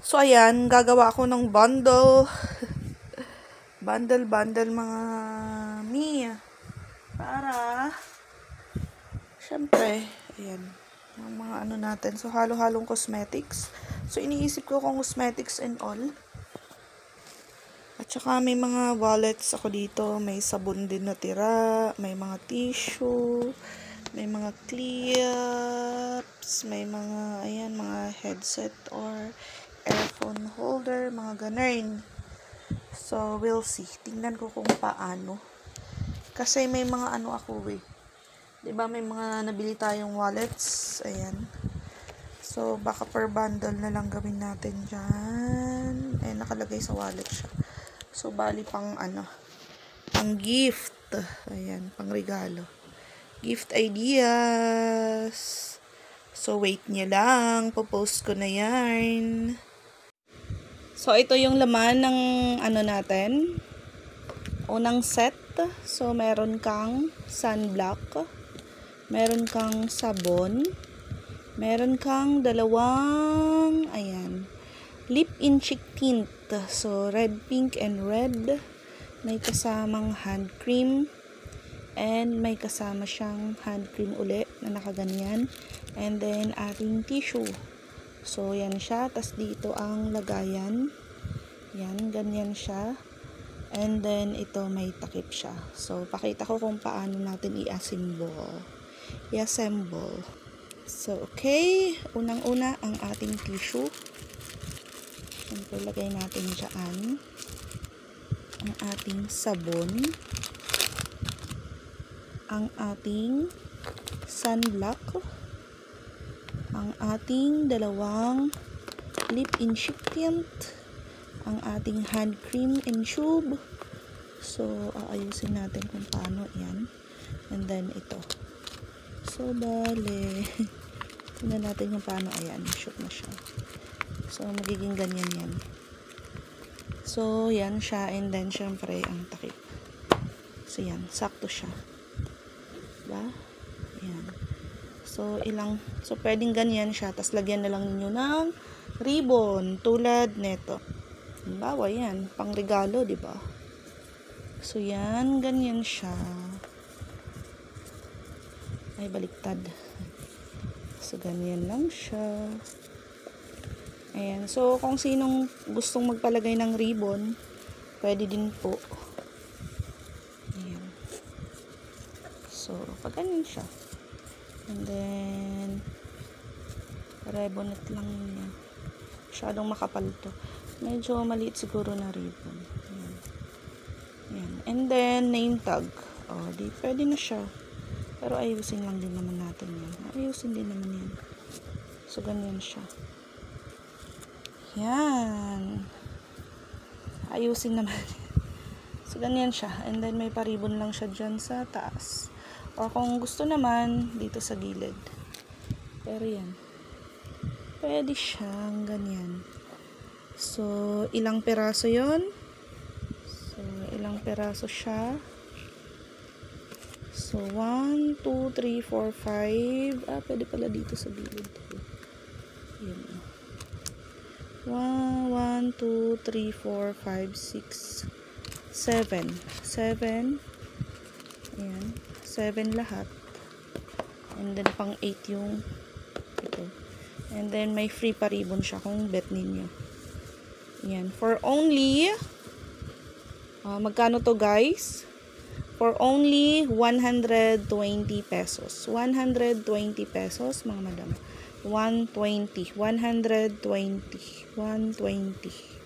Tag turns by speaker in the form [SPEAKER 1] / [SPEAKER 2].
[SPEAKER 1] So, ayan, gagawa ako ng bundle. Bundle mga Mia. Para, syempre, ayan, yung mga ano natin. So, halo-halong cosmetics. So, iniisip ko kung cosmetics and all. At saka may mga wallets ako dito. May sabon din na tira. May mga tissue. May mga clips. May mga, ayan, mga headset or earphone holder. Mga ganun. So, we'll see. Tingnan ko kung paano. Kasi may mga ano ako eh. Diba may mga nabili tayong wallets. Ayan. So, baka per bundle na lang gawin natin dyan. Eh, nakalagay sa wallet siya. So, bali pang ano, pang gift. Ayan, pang regalo. Gift ideas. So, wait nyo lang. Popost ko na yan. So, ito yung laman ng ano natin. Unang set. So, meron kang sunblock. Meron kang sabon. Meron kang dalawang, ayan, lip in cheek tint. So, red, pink, and red. May kasamang hand cream. And may kasama siyang hand cream uli na nakaganyan. And then, ating tissue. So, yan siya. Tas dito ang lagayan. Yan, ganyan siya. And then, ito may takip siya. So, pakita ko kung paano natin i-assemble. So, okay. Unang-una, ang ating tissue. Siyempre, lagay natin dyan. Ang ating sabon. Ang ating sunblock. Ang ating dalawang lip in cheek tint. Ang ating hand cream and tube. So, aayusin natin kung paano yan. And then, ito. So, bale. Tingnan natin kung paano. Ayan, shoot na siya. So, magiging ganyan yan. So, yan siya. And then, syempre, ang takip. So, yan. Sakto siya. Diba? Ayan. So, so, pwedeng ganyan siya. Tapos, lagyan na lang ninyo ng ribbon. Tulad neto. Bawa yan. Pang regalo, diba? So, yan. Ganyan siya. Ay, baliktad. So, ganyan lang siya. Ayan. So, kung sinong gustong magpalagay ng ribbon, pwede din po. Ayan. So, pag ganyan siya. And then, rebonnet lang niya. Masyadong makapal to. Medyo maliit siguro na ribbon. Ayan. Ayan. And then, name tag. O, di, pwede na siya. Pero ayusin lang din naman natin yan. Ayusin din naman yan. So, ganyan siya. Yan. Ayusin naman. So, ganyan siya. And then, may paribon lang siya dyan sa taas. O, kung gusto naman, dito sa gilid. Pero yan. Pwede siyang ganyan. So, ilang peraso yon? So, ilang peraso siya? So, 1, 2, 3, 4, 5. Pwede pala dito sa gilid. Yan. 1, 2, 3, 4, 5, 6, 7. 7. Ayan. 7 lahat. And then, pang 8 yung ito. And then, may free pa ribbon siya kung bet ninyo. Ayan. For only, magkano to guys? For only 120 pesos. 120 pesos, mga madam. 120. 120. 120.